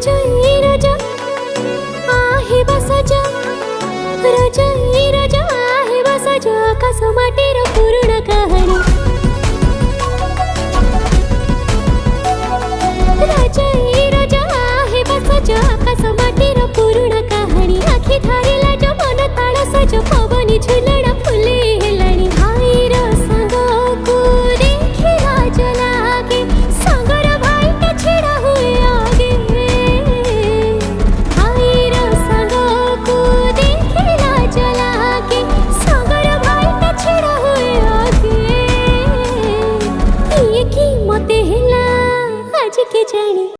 राजा आहे बसाजा राजा आहे बसाजा आकाश माटीर पूर्ण कहाणी राजा आहे बसाजा आकाश माटीर पूर्ण कहाणी आखी धारिला जो मन ताळसाज पवनी झुलण